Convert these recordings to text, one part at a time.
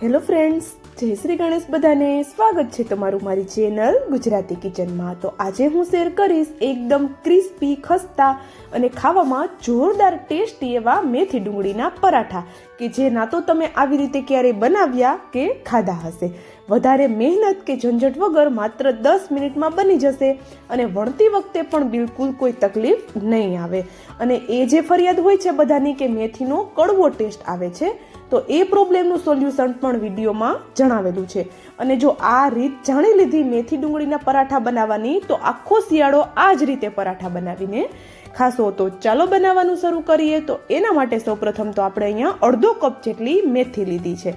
Hello friends, જય શ્રી ગણેશ. બધાને સ્વાગત છે તમારું મારી ચેનલ ગુજરાતી કિચનમાં. તો આજે હું શેર કરીશ એકદમ ક્રિસ્પી, ખસ્તા અને ખાવામાં જોરદાર ટેસ્ટી એવા મેથી ડુંગળીના પરાઠા કે જે ના તો તમે આવી રીતે ક્યારેય બનાવ્યા કે ખાધા હશે. વધારે મહેનત કે ઝંઝટ વગર માત્ર 10 મિનિટમાં બની જશે અને વણતી વખતે પણ બિલકુલ કોઈ તકલીફ નહીં આવે. અને એ જે ફરિયાદ હોય છે બધાની કે મેથીનો કડવો ટેસ્ટ આવે છે, તો એ પ્રોબ્લેમનું સોલ્યુશન પણ વિડીયોમાં જણાવેલું છે. અને જો આ રીત જાણી લીધી મેથી ડુંગળીના પરાઠા બનાવવાની, તો આખો શિયાળો આ જ રીતે પરાઠા બનાવીને ખાશો. તો ચાલો બનાવવાનું શરૂ કરીએ. તો એના માટે સૌપ્રથમ તો આપણે અહીંયા અડધો કપ જેટલી મેથી લીધી છે.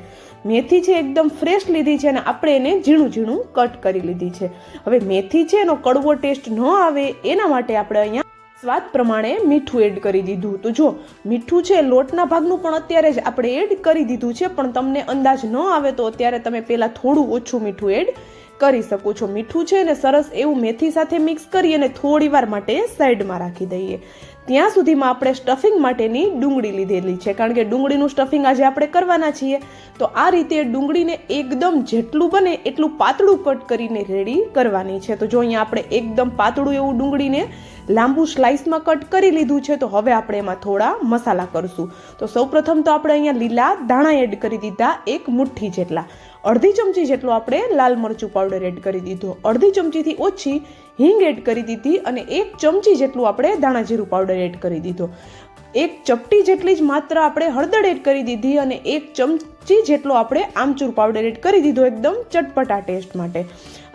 મેથી છે એકદમ ફ્રેશ લીધી છે અને આપણે એને ઝીણું ઝીણું કટ કરી લીધી છે. હવે મેથી છે એનો કડવો ટેસ્ટ ન આવે એના માટે આપણે અહીંયા સ્વાદ પ્રમાણે મીઠું એડ કરી દીધું. તો જો મીઠું છે લોટના ભાગનું પણ અત્યારે જ આપણે એડ કરી દીધું છે, પણ તમને અંદાજ ન આવે તો અત્યારે તમે પહેલાં થોડું ઓછું મીઠું એડ કરી શકો છો. મીઠું છે ને સરસ એવું મેથી સાથે મિક્સ કરી અને થોડી વાર માટે સાઈડમાં રાખી દઈએ. ત્યાં સુધીમાં આપણે સ્ટફિંગ માટેની ડુંગળી લીધેલી છે, કારણ કે ડુંગળીનું સ્ટફિંગ આજે આપણે કરવાના છીએ. તો આ રીતે ડુંગળીને એકદમ જેટલું બને એટલું પાતળું કટ કરીને રેડી કરવાની છે. તો જો અહીંયા આપણે એકદમ પાતળું એવું ડુંગળીને લાંબુ સ્લાઇસમાં કટ કરી લીધું છે. તો હવે આપણે એમાં થોડા મસાલા કરશું. તો સૌપ્રથમ તો આપણે અહીંયા લીલા ધાણા એડ કરી દીધા 1 મુઠ્ઠી જેટલા. અડધી ચમચી જેટલો આપણે લાલ મરચું પાવડર એડ કરી દીધો. અડધી ચમચીથી ઓછી હિંગ એડ કરી દીધી અને 1 ચમચી જેટલું આપણે ધાણા જીરું પાવડર એડ કરી દીધો. 1 ચપટી જેટલી જ માત્ર આપણે હળદર એડ કરી દીધી અને 1 ચમચી જેટલો આપણે આમચૂર પાવડર એડ કરી દીધો એકદમ ચટપટા ટેસ્ટ માટે.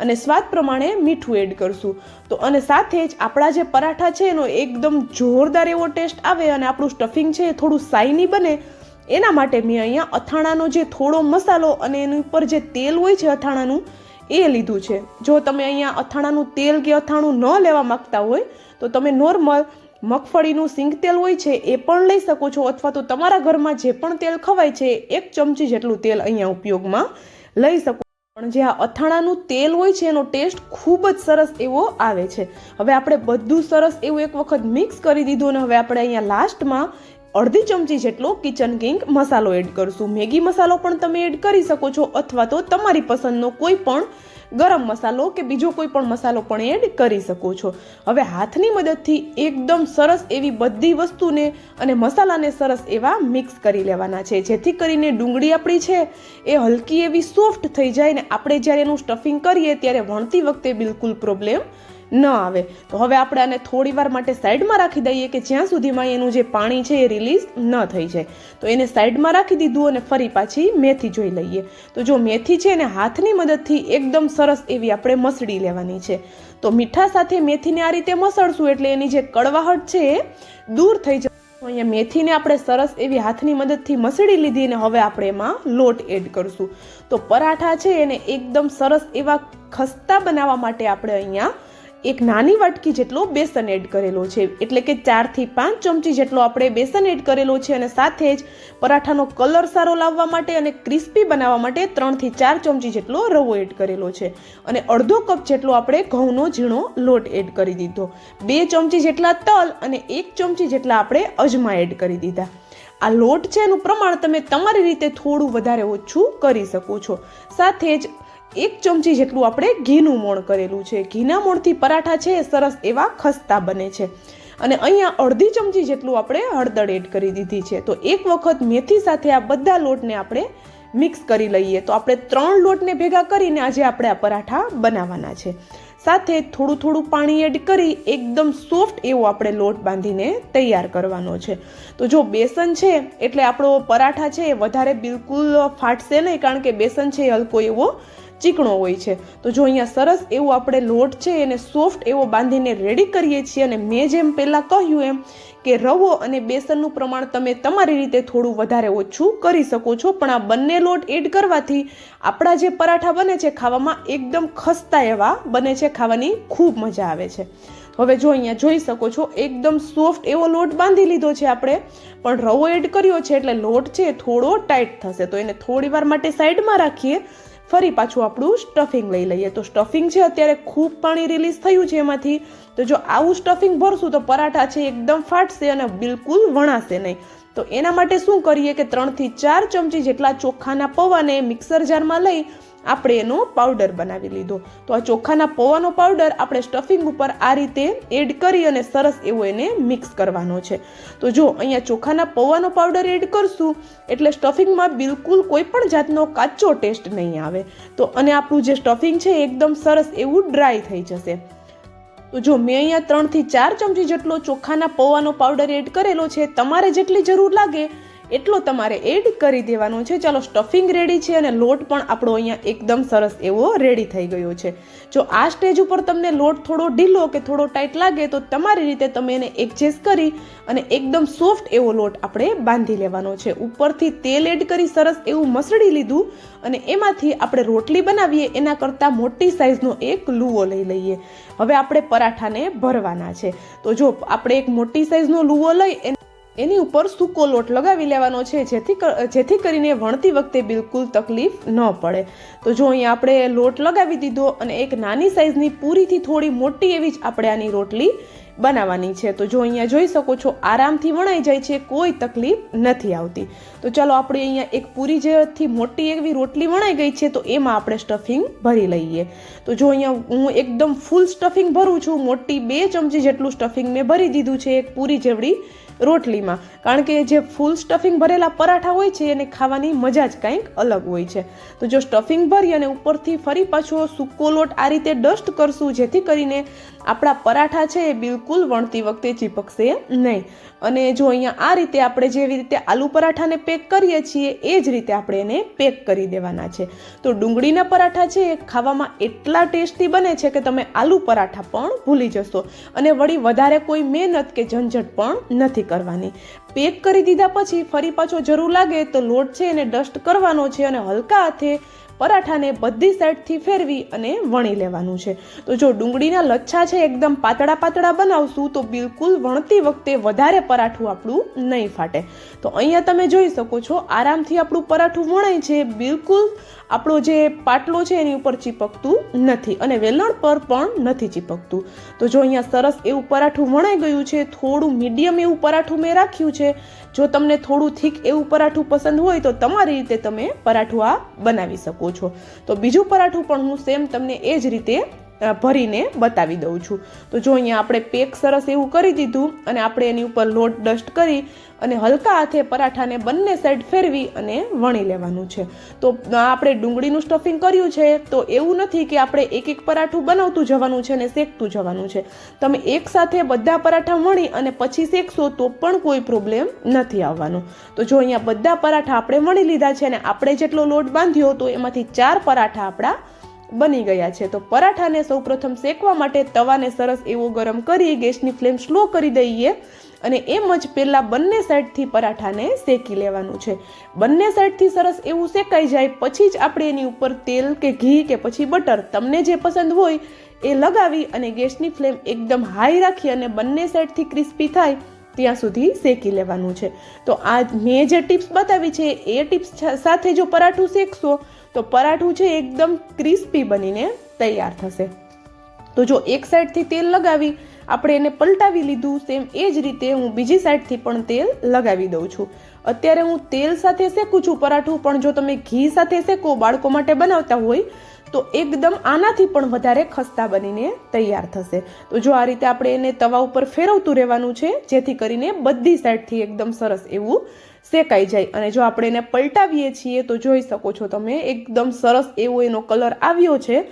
અને સ્વાદ પ્રમાણે મીઠું એડ કરશું. તો અને સાથે જ આપણા જે પરાઠા છે એનો એકદમ જોરદાર એવો ટેસ્ટ આવે અને આપણું સ્ટફિંગ છે એ થોડું શાઇની બને એના માટે મેં અહીંયા અથાણાનો જે થોડો મસાલો અને એની ઉપર જે તેલ હોય છે અથાણાનું એ લીધું છે. જો તમે અહીંયા અથાણાનું તેલ કે અથાણું ન લેવા માંગતા હોય તો તમે નોર્મલ મગફળીનું સિંગ તેલ હોય છે એ પણ લઈ શકો છો, અથવા તો તમારા ઘરમાં જે પણ તેલ ખવાય છે 1 ચમચી જેટલું તેલ અહીંયા ઉપયોગમાં લઈ શકો. પણ જે આ અથાણાનું તેલ હોય છે એનો ટેસ્ટ ખૂબ જ સરસ એવો આવે છે. હવે આપણે બધું સરસ એવું એક વખત મિક્સ કરી દીધું અને હવે આપણે અહીંયા લાસ્ટમાં અડધી ચમચી જેટલો કિચન કિંગ મસાલો એડ કરશું. મેગી મસાલો પણ તમે એડ કરી શકો છો, અથવા તો તમારી પસંદનો કોઈ પણ ગરમ મસાલો કે બીજો કોઈ પણ મસાલો પણ એડ કરી શકો છો. હવે હાથની મદદથી એકદમ સરસ એવી બધી વસ્તુને અને મસાલાને સરસ એવા મિક્સ કરી લેવાના છે, જેથી કરીને ડુંગળી આપણી છે એ હલકી એવી સોફ્ટ થઈ જાય ને આપણે જ્યારે એનું સ્ટફિંગ કરીએ ત્યારે વણતી વખતે બિલકુલ પ્રોબ્લેમ ન આવે. તો હવે આપણે આને થોડી વાર માટે સાઈડમાં રાખી દઈએ કે જ્યાં સુધીમાં એનું જે પાણી છે એ રિલીઝ ન થઈ જાય. તો એને સાઈડમાં રાખી દીધું અને ફરી પાછી મેથી જોઈ લઈએ. તો જો મેથી છે એને હાથની મદદથી એકદમ સરસ એવી આપણે મસળી લેવાની છે. તો મીઠા સાથે મેથીને આ રીતે મસળશું એટલે એની જે કડવાહટ છે એ દૂર થઈ જાય. અહીંયા મેથીને આપણે સરસ એવી હાથની મદદથી મસળી લીધી અને હવે આપણે એમાં લોટ એડ કરશું. તો પરાઠા છે એને એકદમ સરસ એવા ખસ્તા બનાવવા માટે આપણે અહીંયા એક નાની વાટકી જેટલો બેસન એડ કરેલો છે, એટલે કે 4 થી 5 ચમચી જેટલો આપણે બેસન એડ કરેલો છે. અને સાથે જ પરાઠાનો કલર સારો લાવવા માટે અને ક્રિસ્પી બનાવવા માટે 3 થી 4 ચમચી જેટલો રવો એડ કરેલો છે. અને અડધો કપ જેટલો આપણે ઘઉંનો ઝીણો લોટ એડ કરી દીધો. 2 ચમચી જેટલા તલ અને 1 ચમચી જેટલા આપણે અજમા એડ કરી દીધા. આ લોટ છે એનું પ્રમાણ તમે તમારી રીતે થોડું વધારે ઓછું કરી શકો છો. સાથે જ 1 ચમચી જેટલું આપણે ઘીનું મોણ કરેલું છે. ઘીના મોણથી પરાઠા છે એ સરસ એવા ખસ્તા બને છે. અને અહીંયા અડધી ચમચી જેટલું આપણે હળદર એડ કરી દીધી છે. તો એક વખત મેથી સાથે આ બધા લોટને આપણે મિક્સ કરી લઈએ. તો આપણે 3 લોટને ભેગા કરીને આજે આપણે આ પરાઠા બનાવવાના છે. સાથે થોડું થોડું પાણી એડ કરી એકદમ સોફ્ટ એવો આપણે લોટ બાંધીને તૈયાર કરવાનો છે. તો જો બેસન છે એટલે આપણો પરાઠા છે એ વધારે બિલકુલ ફાટશે નહીં, કારણ કે બેસન છે એ હલકો એવો ચીકણો હોય છે. તો જો અહીંયા સરસ એવો આપણે લોટ છે એને સોફ્ટ એવો બાંધીને રેડી કરીએ છીએ. અને મેં જેમ પહેલાં કહ્યું એમ કે રવો અને બેસનનું પ્રમાણ તમે તમારી રીતે થોડું વધારે ઓછું કરી શકો છો, પણ આ બંને લોટ એડ કરવાથી આપણા જે પરાઠા બને છે ખાવામાં એકદમ ખસ્તા એવા બને છે, ખાવાની ખૂબ મજા આવે છે. હવે જો અહીંયા જોઈ શકો છો એકદમ સોફ્ટ એવો લોટ બાંધી લીધો છે આપણે, પણ રવો એડ કર્યો છે એટલે લોટ છે થોડો ટાઈટ થશે. તો એને થોડી વાર માટે સાઈડમાં રાખીએ. ફરી પાછું આપણું સ્ટફિંગ લઈ લઈએ. તો સ્ટફિંગ છે અત્યારે ખૂબ પાણી રિલીઝ થયું છે એમાંથી. તો જો આવું સ્ટફિંગ ભરશું તો પરાઠા છે એકદમ ફાટશે અને બિલકુલ વણાશે નહીં. તો એના માટે શું કરીએ કે 3 થી 4 ચમચી જેટલા ચોખાના પૌવાને મિક્સર જારમાં લઈ આપણે એનો પાવડર બનાવી લીધો. તો આ ચોખાના પૌવાનો પાવડર આપણે સ્ટફિંગ ઉપર આ રીતે એડ કરી અને સરસ એવો એને મિક્સ કરવાનો છે. તો જો અહીંયા ચોખાના પૌવાનો પાવડર એડ કરશું એટલે સ્ટફિંગમાં બિલકુલ કોઈ પણ જાતનો કાચો ટેસ્ટ નહીં આવે. તો અને આપણું જે સ્ટફિંગ છે એકદમ સરસ એવું ડ્રાય થઈ જશે. તો જો મેં અહીંયા 3 થી 4 ચમચી જેટલો ચોખાના પૌવાનો પાવડર એડ કરેલો છે. તમારે જેટલી જરૂર લાગે એટલો તમારે એડ કરી દેવાનો છે. ચાલો, સ્ટફિંગ રેડી છે અને લોટ પણ આપણો અહીંયા એકદમ સરસ એવો રેડી થઈ ગયો છે. જો આ સ્ટેજ ઉપર તમને લોટ થોડો ઢીલો કે થોડો ટાઈટ લાગે તો તમારી રીતે તમે એને એડજસ્ટ કરી અને એકદમ સોફ્ટ એવો લોટ આપણે બાંધી લેવાનો છે. ઉપરથી તેલ એડ કરી સરસ એવું મસળી લીધું અને એમાંથી આપણે રોટલી બનાવીએ એના કરતાં મોટી સાઈઝનો એક લુવો લઈ લઈએ. હવે આપણે પરાઠાને ભરવાના છે. તો જો આપણે એક મોટી સાઈઝનો લુવો લઈ એની ઉપર સૂકો લોટ લગાવી લેવાનો છે, જેથી કરીને વણતી વખતે બિલકુલ તકલીફ ન પડે. તો જો અહીંયા આપણે લોટ લગાવી દીધો અને એક નાની સાઈઝની પૂરીથી થોડી મોટી એવી જ આપણે આની રોટલી બનાવવાની છે. તો જો અહીંયા જોઈ શકો છો આરામથી વણાઈ જાય છે, કોઈ તકલીફ નથી આવતી. તો ચાલો આપણે અહીંયા એક પૂરી જેથી મોટી એવી રોટલી વણાઈ ગઈ છે, તો એમાં આપણે સ્ટફિંગ ભરી લઈએ. તો જો અહીંયા હું એકદમ ફૂલ સ્ટફિંગ ભરું છું. મોટી 2 ચમચી જેટલું સ્ટફિંગ મેં ભરી દીધું છે એક પૂરી જેવડી રોટલીમાં, કારણ કે જે ફૂલ સ્ટફિંગ ભરેલા પરાઠા હોય છે એને ખાવાની મજા જ કંઈક અલગ હોય છે. તો જો સ્ટફિંગ ભરી અને ઉપરથી ફરી પાછો સૂકો લોટ આ રીતે ડસ્ટ કરશું, જેથી કરીને આપણા પરાઠા છે એ બિલકુલ વણતી વખતે ચીપકશે નહીં. અને જો અહીંયા આ રીતે આપણે જેવી રીતે આલુ પરાઠાને પેક કરીએ છીએ એ જ રીતે આપણે એને પેક કરી દેવાના છે. તો ડુંગળીના પરાઠા છે એ ખાવામાં એટલા ટેસ્ટી બને છે કે તમે આલુ પરાઠા પણ ભૂલી જશો અને વળી વધારે કોઈ મહેનત કે ઝંઝટ પણ નથી કરવાની. પેક કરી દીધા પછી ફરી પાછો જરૂર લાગે તો લોટ છે એને ડસ્ટ કરવાનો છે અને હલકા હાથે પરાઠાને બધી સાઈડથી ફેરવી અને વણી લેવાનું છે. તો જો ડુંગળીના લચ્છા છે એકદમ પાતળા પાતળા બનાવશું તો બિલકુલ વણતી વખતે વધારે પરાઠું આપણું નહીં ફાટે. તો અહીંયા તમે જોઈ શકો છો આરામથી આપણું પરાઠું વણાય છે. બિલકુલ આપણો જે પાટલો છે એની ઉપર ચીપકતું નથી અને વેલણ પર પણ નથી ચીપકતું. તો જો અહીંયા સરસ એવું પરાઠું વણાઈ ગયું છે. થોડું મીડિયમ એવું પરાઠું મેં રાખ્યું છે. જો તમને થોડું થીક એવું પરાઠું પસંદ હોય તો તમારી રીતે તમે પરાઠું આ બનાવી શકો છો. તો બીજું પરાઠું પણ હું સેમ તમને એ જ રીતે ભરીને બતાવી દઉં છું. તો જો અહીંયા આપણે પેક સરસ એવું કરી દીધું અને આપણે એની ઉપર લોટ ડસ્ટ કરી અને હલકા હાથે પરાઠાને બંને સાઈડ ફેરવી અને વણી લેવાનું છે. તો આપણે ડુંગળીનું સ્ટફિંગ કર્યું છે તો એવું નથી કે આપણે એક એક પરાઠું બનાવતું જવાનું છે અને શેકતું જવાનું છે. તમે એક સાથે બધા પરાઠા વણી અને પછી શેકશો તો પણ કોઈ પ્રોબ્લેમ નથી આવવાનો. તો જો અહીંયા બધા પરાઠા આપણે વણી લીધા છે અને આપણે જેટલો લોટ બાંધ્યો તો એમાંથી 4 પરાઠા આપણા બની ગયા છે. તો પરાઠાને સૌપ્રથમ શેકવા માટે તવાને સરસ એવો ગરમ કરી ગેસની ફ્લેમ સ્લો કરી દઈએ અને એમ જ પહેલાં બંને સાઈડથી પરાઠાને શેકી લેવાનું છે. બંને સાઈડથી સરસ એવું શેકાઈ જાય પછી જ આપણે એની ઉપર તેલ કે ઘી કે પછી બટર તમને જે પસંદ હોય એ લગાવી અને ગેસની ફ્લેમ એકદમ હાઈ રાખી અને બંને સાઈડથી ક્રિસ્પી થાય ત્યાં સુધી શેકી લેવાનું છે. તો આ મેં જે ટિપ્સ બતાવી છે એ ટિપ્સ સાથે જો પરાઠું શેકશો તો પરાઠું છે એકદમ ક્રિસ્પી બનીને તૈયાર થશે. તો જો એક સાઈડથી તેલ લગાવી આપણે એને પલટાવી લીધું, સેમ એ જ રીતે હું બીજી સાઈડથી પણ તેલ લગાવી દઉં છું. અત્યારે હું તેલ સાથે શેકું છું પરાઠું, પણ જો તમે ઘી સાથે શેકો બાળકો માટે બનાવતા હોય તો એકદમ આનાથી પણ વધારે ખસ્તા બનીને તૈયાર થશે. તો જો આ રીતે આપણે એને તવા ઉપર ફેરવતું રહેવાનું છે, જેથી કરીને બધી સાઈડથી એકદમ સરસ એવું શેકાઈ જાય. અને જો આપણે એને પલટાવીએ છીએ તો જોઈ શકો છો તમે એકદમ સરસ એવો એનો કલર આવ્યો છે.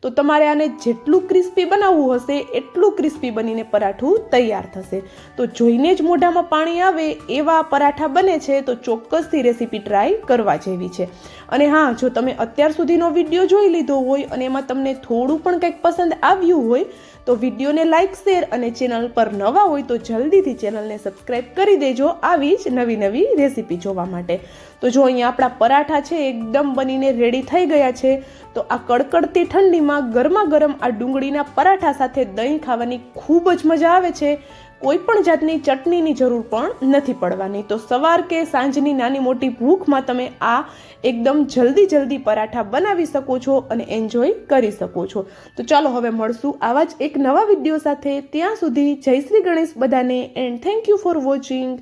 તો તમારે આને જેટલું ક્રિસ્પી બનાવવું હશે એટલું ક્રિસ્પી બનીને પરાઠું તૈયાર થશે. તો જોઈને જ મોઢામાં પાણી આવે એવા પરાઠા બને છે. તો ચોક્કસથી રેસીપી ટ્રાય કરવા જેવી છે. અને હા, જો તમે અત્યાર સુધીનો વિડીયો જોઈ લીધો હોય અને એમાં તમને થોડું પણ કંઈક પસંદ આવ્યું હોય તો વિડીયોને લાઇક, શેર અને ચેનલ પર નવા હોય તો જલ્દીથી ચેનલને સબસ્ક્રાઈબ કરી દેજો આવી જ નવી નવી રેસીપી જોવા માટે. તો જો અહીંયા આપણા પરાઠા છે એકદમ બનીને રેડી થઈ ગયા છે. તો આ કડકડતી ઠંડીમાં ગરમા ગરમ આ ડુંગળીના પરાઠા સાથે દહીં ખાવાની ખૂબ જ મજા આવે છે. કોઈ પણ જાતની ચટણીની જરૂર પણ નથી પડવાની. તો સવાર કે સાંજની નાની મોટી ભૂખમાં તમે આ એકદમ જલ્દી પરાઠા બનાવી શકો છો અને એન્જોય કરી શકો છો. તો ચાલો હવે મળશું આવા જ એક નવા વિડીયો સાથે. ત્યાં સુધી જય શ્રી ગણેશ બધાને and thank you for watching.